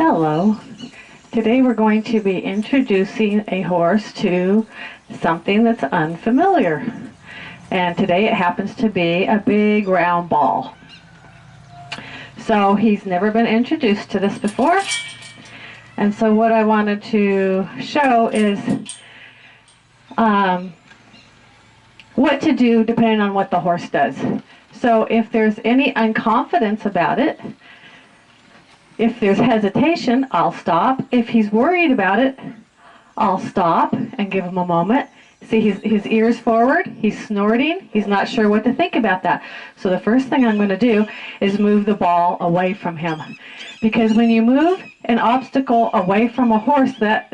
Hello. Today we're going to be introducing a horse to something that's unfamiliar. And today it happens to be a big round ball. So he's never been introduced to this before. And so what I wanted to show is what to do depending on what the horse does. So if there's any unconfidence about it, if there's hesitation, I'll stop. If he's worried about it, I'll stop and give him a moment. See, his ears forward, he's snorting, he's not sure what to think about that. So the first thing I'm going to do is move the ball away from him. Because when you move an obstacle away from a horse that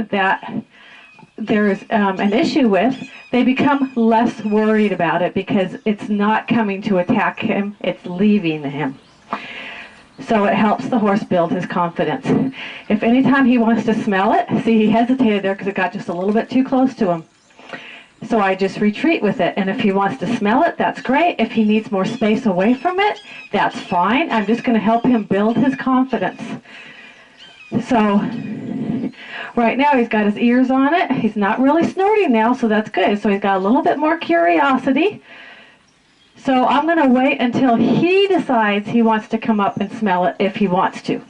there's an issue with, they become less worried about it because it's not coming to attack him, it's leaving him. So it helps the horse build his confidence. If anytime he wants to smell it, see, he hesitated there because it got just a little bit too close to him. So I just retreat with it. And if he wants to smell it, that's great. If he needs more space away from it, that's fine. I'm just going to help him build his confidence. So right now he's got his ears on it. He's not really snorting now, so that's good. So he's got a little bit more curiosity. So I'm going to wait until he decides he wants to come up and smell it if he wants to.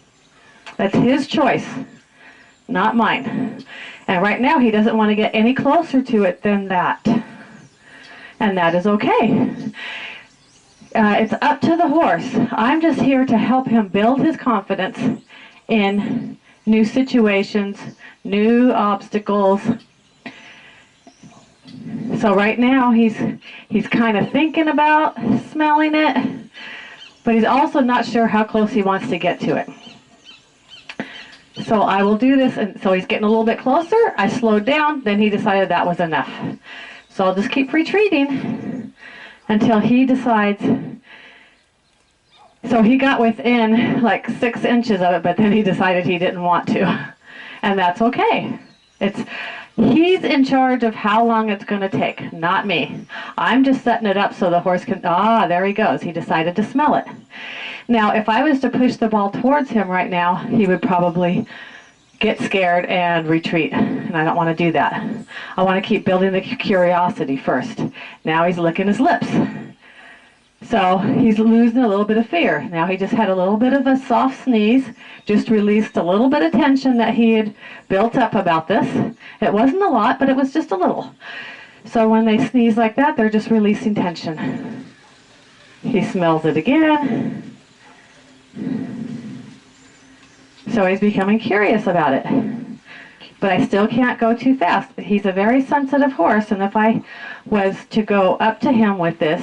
That's his choice, not mine. And right now he doesn't want to get any closer to it than that. And that is okay. It's up to the horse. I'm just here to help him build his confidence in new situations, new obstacles. So right now he's kind of thinking about smelling it, but he's also not sure how close he wants to get to it. So I will do this, and so he's getting a little bit closer. I slowed down, then he decided that was enough. So I'll just keep retreating until he decides. So he got within like 6 inches of it, but then he decided he didn't want to. And that's okay. He's in charge of how long it's going to take, not me. I'm just setting it up so the horse can, there he goes. He decided to smell it. Now, if I was to push the ball towards him right now, he would probably get scared and retreat, and I don't want to do that. I want to keep building the curiosity first. Now he's licking his lips. So he's losing a little bit of fear. Now he just had a little bit of a soft sneeze, just released a little bit of tension that he had built up about this. It wasn't a lot, but it was just a little. So when they sneeze like that, they're just releasing tension. He smells it again. So he's becoming curious about it. But I still can't go too fast. He's a very sensitive horse, and if I was to go up to him with this,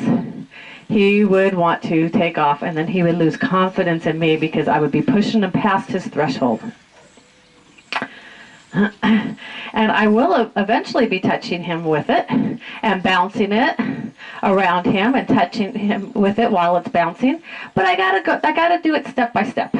he would want to take off, and then he would lose confidence in me because I would be pushing him past his threshold. And I will eventually be touching him with it and bouncing it around him and touching him with it while it's bouncing. But I gotta do it step by step.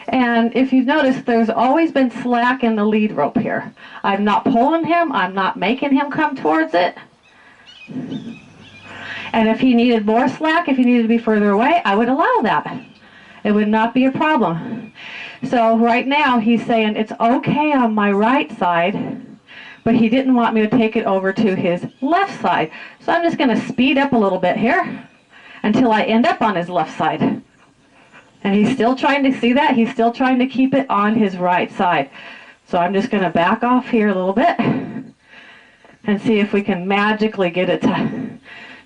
And if you've noticed, there's always been slack in the lead rope here. I'm not pulling him. I'm not making him come towards it. And if he needed more slack, if he needed to be further away, I would allow that. It would not be a problem. So right now he's saying it's okay on my right side, but he didn't want me to take it over to his left side. So I'm just going to speed up a little bit here until I end up on his left side. And he's still trying to see that. He's still trying to keep it on his right side. So I'm just going to back off here a little bit and see if we can magically get it to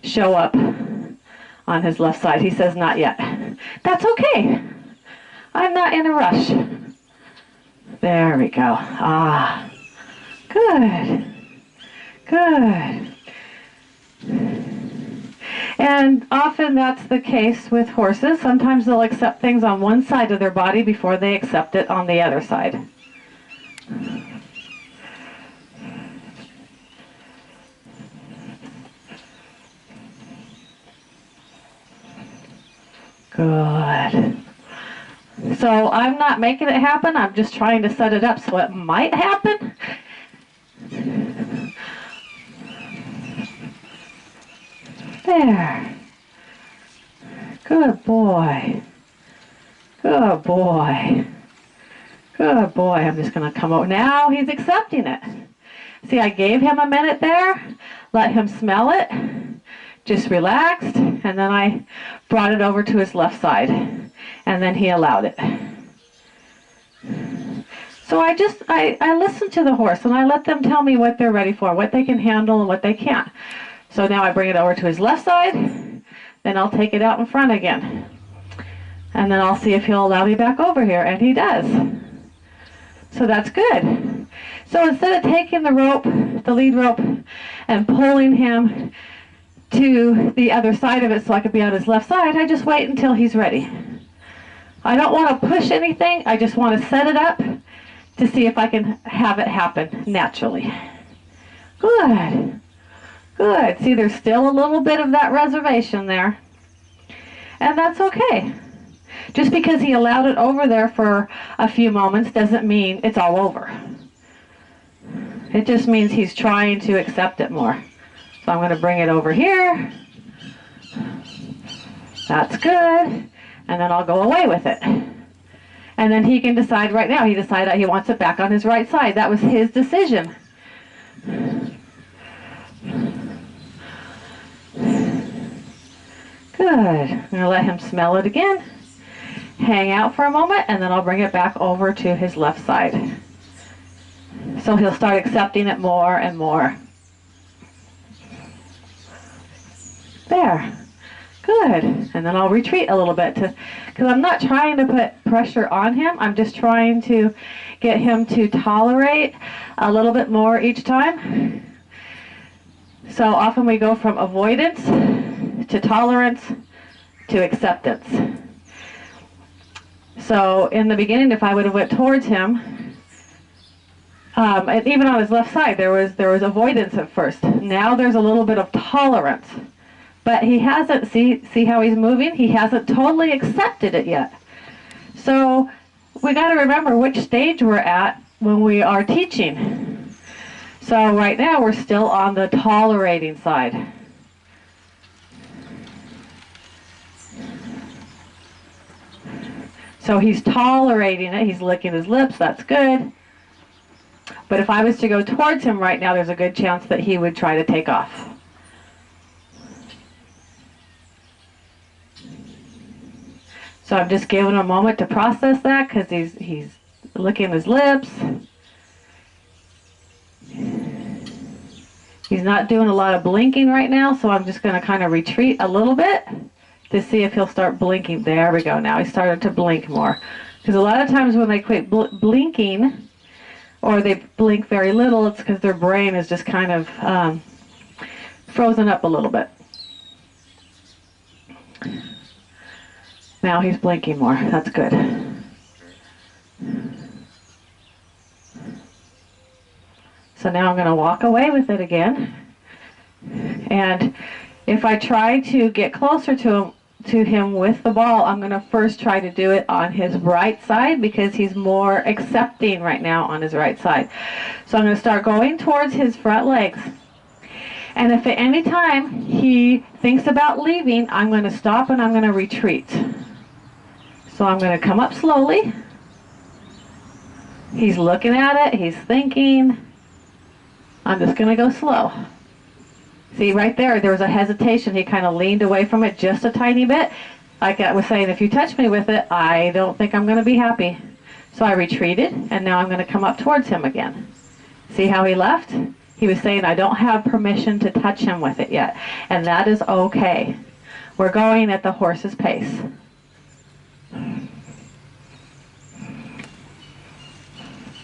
show up on his left side. He says not yet. That's okay. I'm not in a rush. There we go. Good. Good. And often that's the case with horses. Sometimes they'll accept things on one side of their body before they accept it on the other side. Good. So I'm not making it happen. I'm just trying to set it up so it might happen. There. Good boy. Good boy. Good boy. I'm just going to come over. Now he's accepting it. See, I gave him a minute there. Let him smell it. Just relaxed. And then I brought it over to his left side. And then he allowed it. So I listen to the horse and I let them tell me what they're ready for, what they can handle and what they can't. So now I bring it over to his left side, then I'll take it out in front again. And then I'll see if he'll allow me back over here, and he does. So that's good. So instead of taking the rope, the lead rope, and pulling him to the other side of it so I could be on his left side, I just wait until he's ready. I don't want to push anything, I just want to set it up to see if I can have it happen naturally. Good. Good. See, there's still a little bit of that reservation there. And that's okay. Just because he allowed it over there for a few moments doesn't mean it's all over. It just means he's trying to accept it more. So I'm going to bring it over here. That's good. And then I'll go away with it. And then he can decide right now. He decided he wants it back on his right side. That was his decision. Good. I'm going to let him smell it again. Hang out for a moment, and then I'll bring it back over to his left side. So he'll start accepting it more and more. There. Good. And then I'll retreat a little bit because I'm not trying to put pressure on him. I'm just trying to get him to tolerate a little bit more each time. So often we go from avoidance to tolerance to acceptance. So in the beginning, if I would have went towards him, and even on his left side, there was avoidance at first. Now there's a little bit of tolerance. But he hasn't, see how he's moving? He hasn't totally accepted it yet. So we got to remember which stage we're at when we are teaching. So right now we're still on the tolerating side. So he's tolerating it. He's licking his lips. That's good. But if I was to go towards him right now, there's a good chance that he would try to take off. So I'm just giving him a moment to process that because he's licking his lips. He's not doing a lot of blinking right now, so I'm just going to kind of retreat a little bit to see if he'll start blinking. There we go. Now he started to blink more. Because a lot of times when they quit blinking, or they blink very little, it's because their brain is just kind of frozen up a little bit. Now he's blinking more. That's good. So now I'm going to walk away with it again. And if I try to get closer to him with the ball, I'm going to first try to do it on his right side because he's more accepting right now on his right side. So I'm going to start going towards his front legs. And if at any time he thinks about leaving, I'm going to stop and I'm going to retreat. So I'm going to come up slowly. He's looking at it. He's thinking. I'm just going to go slow. See, right there was a hesitation. He kind of leaned away from it just a tiny bit. Like I was saying, if you touch me with it, I don't think I'm going to be happy. So I retreated, and now I'm going to come up towards him again. See how he left? He was saying, I don't have permission to touch him with it yet. And that is okay. We're going at the horse's pace.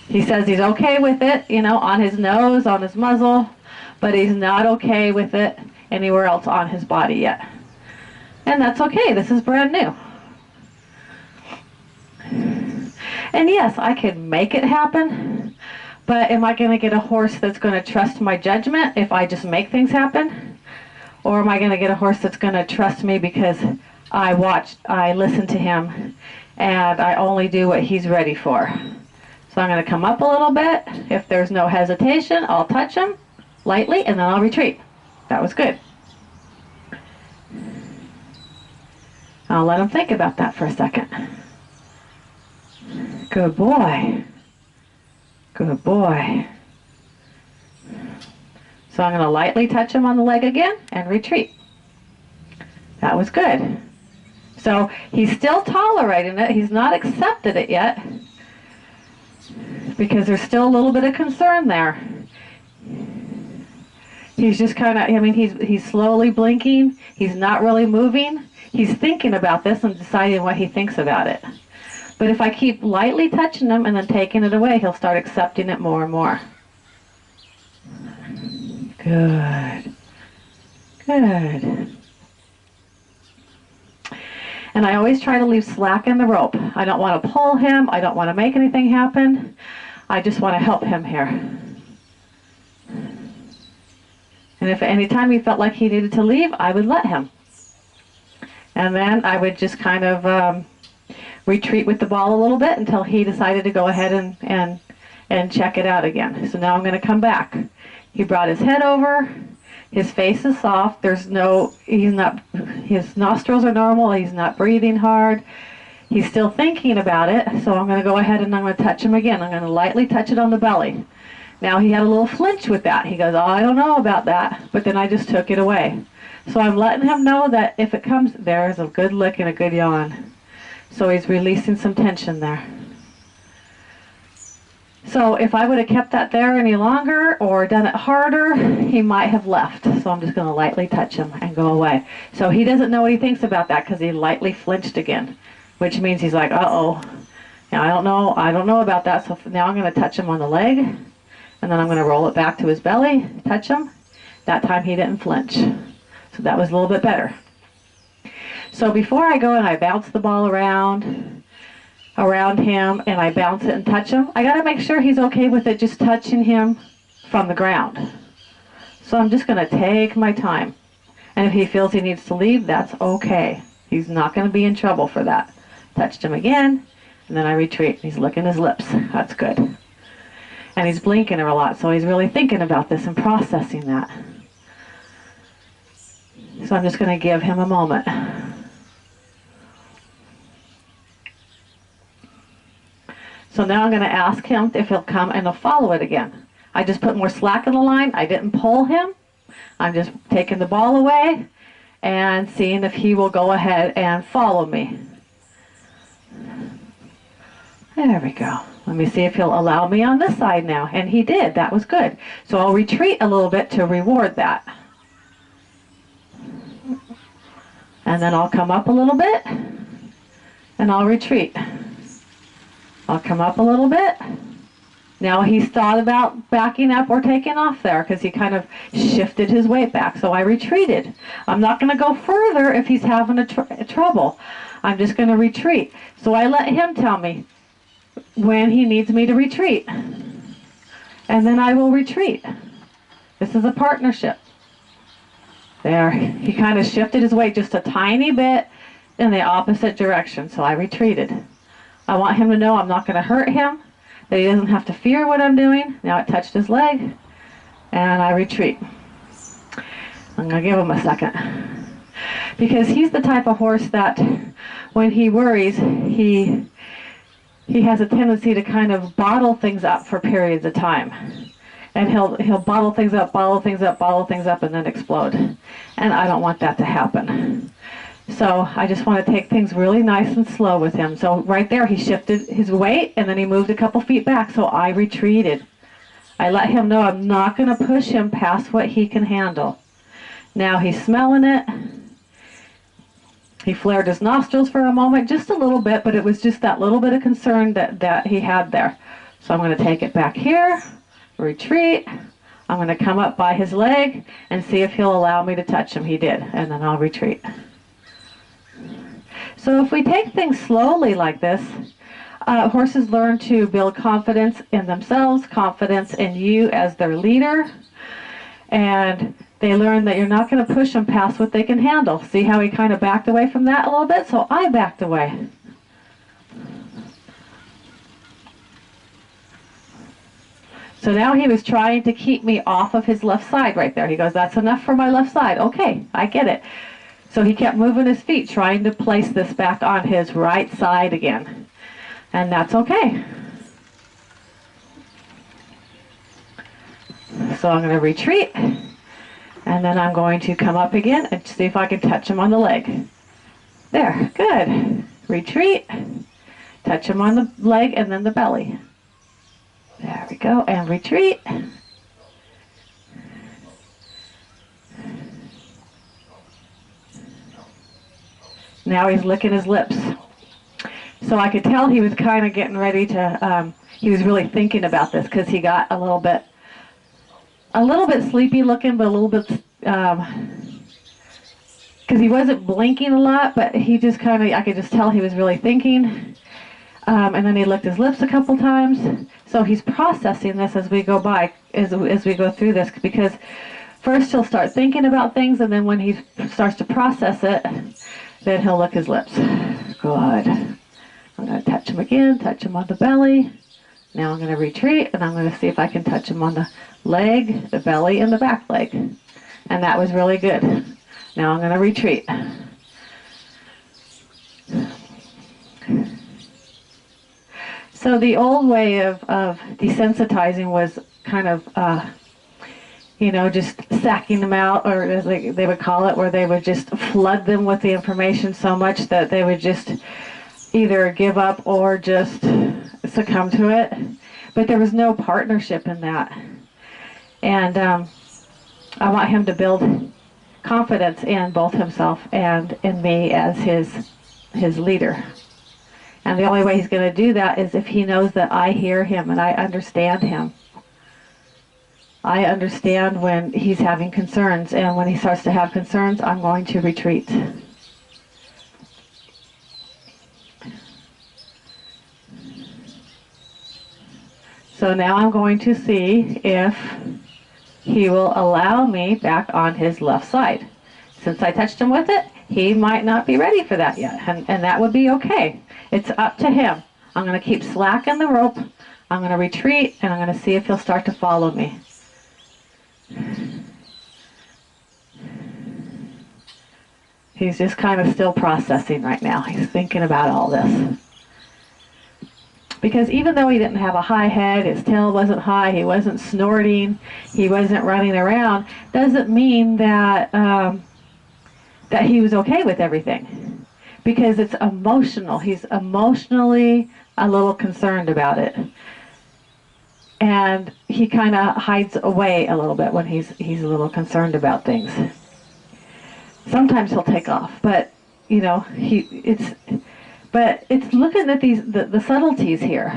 He says he's okay with it, on his nose, on his muzzle, but he's not okay with it anywhere else on his body yet. And that's okay. This is brand new. And yes, I can make it happen, but am I going to get a horse that's going to trust my judgment if I just make things happen? Or am I going to get a horse that's going to trust me because I listen to him, and I only do what he's ready for? So I'm going to come up a little bit. If there's no hesitation, I'll touch him lightly, and then I'll retreat. That was good. I'll let him think about that for a second. Good boy. Good boy. So I'm going to lightly touch him on the leg again and retreat. That was good. So he's still tolerating it. He's not accepted it yet because there's still a little bit of concern there. He's just kind of, I mean, he's slowly blinking. He's not really moving. He's thinking about this and deciding what he thinks about it. But if I keep lightly touching him and then taking it away, he'll start accepting it more and more. Good. Good. And I always try to leave slack in the rope. I don't want to pull him. I don't want to make anything happen. I just want to help him here. And if at any time he felt like he needed to leave, I would let him. And then I would just kind of retreat with the ball a little bit until he decided to go ahead and check it out again. So now I'm going to come back. He brought his head over. His face is soft. His nostrils are normal. He's not breathing hard. He's still thinking about it. So I'm going to go ahead and I'm going to touch him again. I'm going to lightly touch it on the belly. Now he had a little flinch with that. He goes, oh, I don't know about that. But then I just took it away. So I'm letting him know that if it comes, there's a good lick and a good yawn. So he's releasing some tension there. So if I would have kept that there any longer or done it harder, he might have left. So I'm just going to lightly touch him and go away. So he doesn't know what he thinks about that because he lightly flinched again, which means he's like, uh-oh. Now I don't know about that. So now I'm going to touch him on the leg, and then I'm going to roll it back to his belly, touch him. That time he didn't flinch. So that was a little bit better. So before I go and I bounce the ball around him and I bounce it and touch him, I got to make sure he's okay with it just touching him from the ground. So I'm just going to take my time. And if he feels he needs to leave, that's okay. He's not going to be in trouble for that. Touched him again, and then I retreat. He's licking his lips. That's good. And he's blinking a lot, so he's really thinking about this and processing that. So I'm just going to give him a moment. So now I'm going to ask him if he'll come and he'll follow it again. I just put more slack in the line. I didn't pull him. I'm just taking the ball away and seeing if he will go ahead and follow me. There we go. Let me see if he'll allow me on this side now. And he did. That was good. So I'll retreat a little bit to reward that. And then I'll come up a little bit and I'll retreat. I'll come up a little bit. Now he's thought about backing up or taking off there because he kind of shifted his weight back. So I retreated. I'm not going to go further if he's having a trouble. I'm just going to retreat. So I let him tell me when he needs me to retreat. And then I will retreat. This is a partnership. There. He kind of shifted his weight just a tiny bit in the opposite direction. So I retreated. I want him to know I'm not going to hurt him, that he doesn't have to fear what I'm doing. Now it touched his leg, and I retreat. I'm going to give him a second. Because he's the type of horse that when he worries, he has a tendency to kind of bottle things up for periods of time. And he'll bottle things up, and then explode. And I don't want that to happen. So I just want to take things really nice and slow with him. So right there, he shifted his weight, and then he moved a couple feet back. So I retreated. I let him know I'm not going to push him past what he can handle. Now he's smelling it. He flared his nostrils for a moment, just a little bit, but it was just that little bit of concern that he had there. So I'm going to take it back here, retreat. I'm going to come up by his leg and see if he'll allow me to touch him. He did, and then I'll retreat. So if we take things slowly like this, horses learn to build confidence in themselves, confidence in you as their leader, and they learn that you're not going to push them past what they can handle. See how he kind of backed away from that a little bit? So I backed away. So now he was trying to keep me off of his left side right there. He goes, that's enough for my left side. Okay, I get it. So he kept moving his feet, trying to place this back on his right side again. And that's okay. So I'm going to retreat, and then I'm going to come up again and see if I can touch him on the leg. There, good. Retreat, touch him on the leg and then the belly. There we go, and retreat. Now he's licking his lips. So I could tell he was kind of getting ready to, he was really thinking about this, because he got a little bit sleepy looking, but a little bit, because he wasn't blinking a lot, but he just kind of, I could just tell he was really thinking. And then he licked his lips a couple times. So he's processing this as we go by, as we go through this, because first he'll start thinking about things, and then when he starts to process it, then he'll lick his lips. Good. I'm going to touch him again, touch him on the belly. Now I'm going to retreat, and I'm going to see if I can touch him on the leg, the belly, and the back leg. And that was really good. Now I'm going to retreat. So the old way of desensitizing was kind of, just sacking them out, or as they would call it, where they would just flood them with the information so much that they would just either give up or just succumb to it. But there was no partnership in that. And I want him to build confidence in both himself and in me as his leader. And the only way he's going to do that is if he knows that I hear him and I understand him. I understand when he's having concerns, and when he starts to have concerns, I'm going to retreat. So now I'm going to see if he will allow me back on his left side. Since I touched him with it, he might not be ready for that yet, and that would be okay. It's up to him. I'm going to keep slacking the rope. I'm going to retreat, and I'm going to see if he'll start to follow me. He's just kind of still processing right now. He's thinking about all this. Because even though he didn't have a high head, his tail wasn't high, he wasn't snorting, he wasn't running around, doesn't mean that that he was okay with everything. Because it's emotional. He's emotionally a little concerned about it. And he kind of hides away a little bit when he's a little concerned about things. Sometimes he'll take off, but but it's looking at the subtleties here.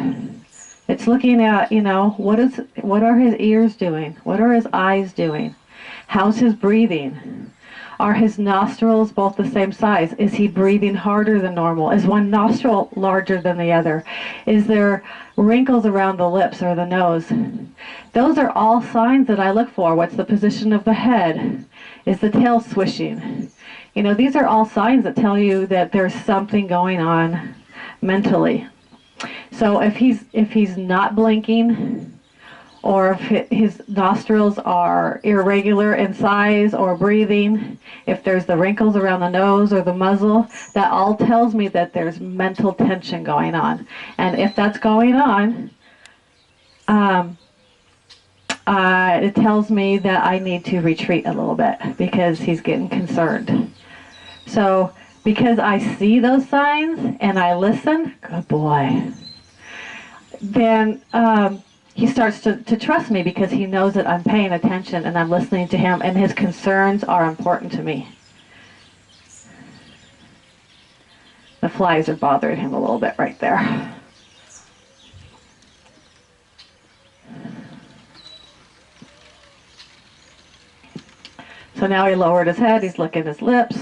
It's looking at, what are his ears doing? What are his eyes doing? How's his breathing? Are his nostrils both the same size? Is he breathing harder than normal? Is one nostril larger than the other? Is there wrinkles around the lips or the nose? Those are all signs that I look for. What's the position of the head? Is the tail swishing? These are all signs that tell you that there's something going on mentally. So if he's not blinking, or if his nostrils are irregular in size or breathing, if there's the wrinkles around the nose or the muzzle, that all tells me that there's mental tension going on. And if that's going on, it tells me that I need to retreat a little bit because he's getting concerned. So because I see those signs and I listen, good boy, then he starts to trust me because he knows that I'm paying attention and I'm listening to him and his concerns are important to me. The flies are bothering him a little bit right there. So now he lowered his head, he's licking his lips.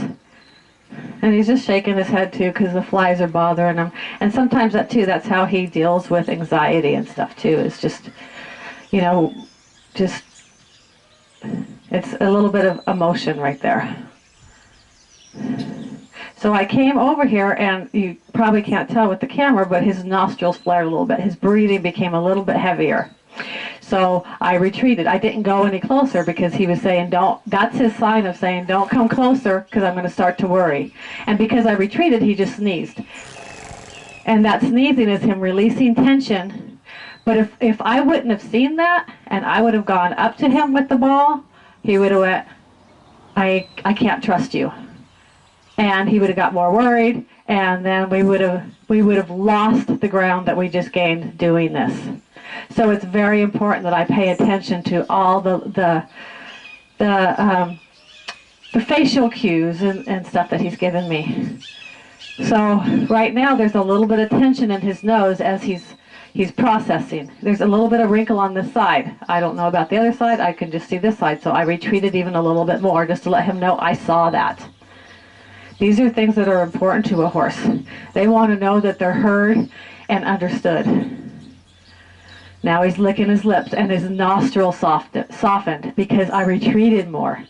And he's just shaking his head too because the flies are bothering him. And sometimes that's how he deals with anxiety and stuff too. It's just, it's a little bit of emotion right there. So I came over here, and you probably can't tell with the camera, but his nostrils flared a little bit. His breathing became a little bit heavier. So I retreated. I didn't go any closer because he was saying, don't, that's his sign of saying, don't come closer because I'm going to start to worry. And because I retreated, he just sneezed. And that sneezing is him releasing tension. But if I wouldn't have seen that and I would have gone up to him with the ball, he would have went, I can't trust you. And he would have got more worried, and then we would have lost the ground that we just gained doing this. So it's very important that I pay attention to all the facial cues and stuff that he's given me. So right now there's a little bit of tension in his nose as he's processing. There's a little bit of wrinkle on this side. I don't know about the other side. I can just see this side, so I retreated even a little bit more just to let him know I saw that. These are things that are important to a horse. They want to know that they're heard and understood. Now he's licking his lips and his nostrils softened because I retreated more.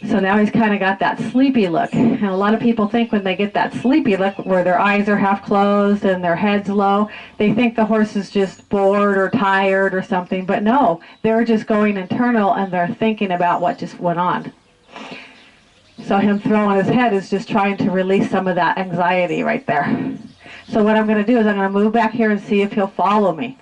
So now he's kind of got that sleepy look. And a lot of people think when they get that sleepy look where their eyes are half closed and their head's low, they think the horse is just bored or tired or something. But no, they're just going internal and they're thinking about what just went on. So him throwing his head is just trying to release some of that anxiety right there. So what I'm going to do is I'm going to move back here and see if he'll follow me.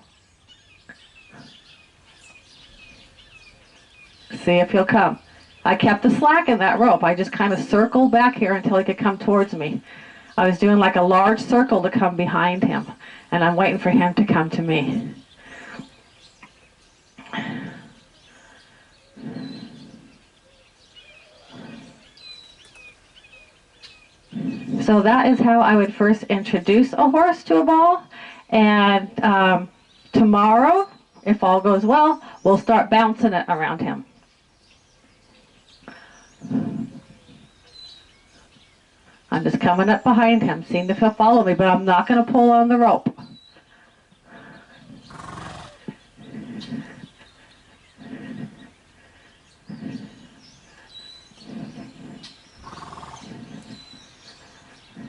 See if he'll come. I kept the slack in that rope. I just kind of circled back here until he could come towards me. I was doing like a large circle to come behind him, and I'm waiting for him to come to me. So that is how I would first introduce a horse to a ball. And tomorrow, if all goes well, we'll start bouncing it around him. I'm just coming up behind him, seeing if he'll follow me, but I'm not going to pull on the rope.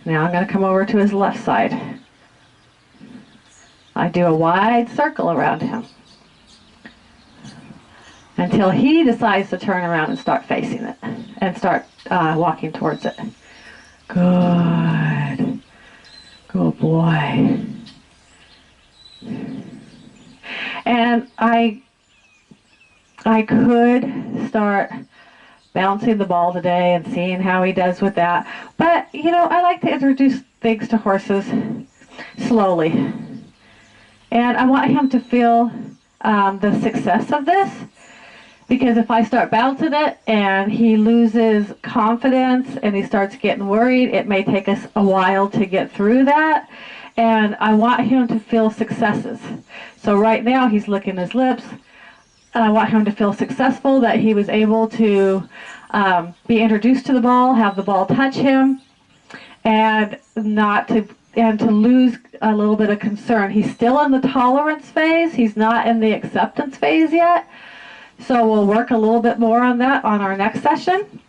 Now I'm going to come over to his left side. I do a wide circle around him until he decides to turn around and start facing it and start walking towards it. Good. Good boy. And I could start bouncing the ball today and seeing how he does with that. But, you know, I like to introduce things to horses slowly. And I want him to feel the success of this. Because if I start bouncing it and he loses confidence and he starts getting worried, it may take us a while to get through that. And I want him to feel successes. So right now he's licking his lips. And I want him to feel successful, that he was able to be introduced to the ball, have the ball touch him, and to lose a little bit of concern. He's still in the tolerance phase. He's not in the acceptance phase yet. So we'll work a little bit more on that on our next session.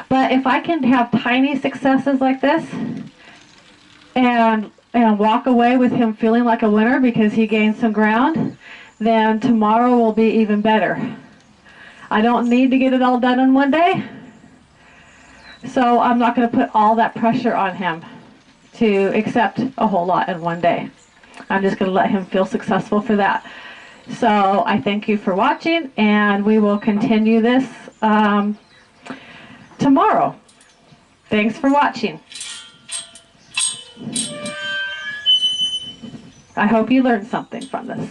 But if I can have tiny successes like this and walk away with him feeling like a winner because he gained some ground, then tomorrow will be even better. I don't need to get it all done in one day. So I'm not going to put all that pressure on him to accept a whole lot in one day. I'm just going to let him feel successful for that. So I thank you for watching, and we will continue this tomorrow. Thanks for watching. I hope you learned something from this.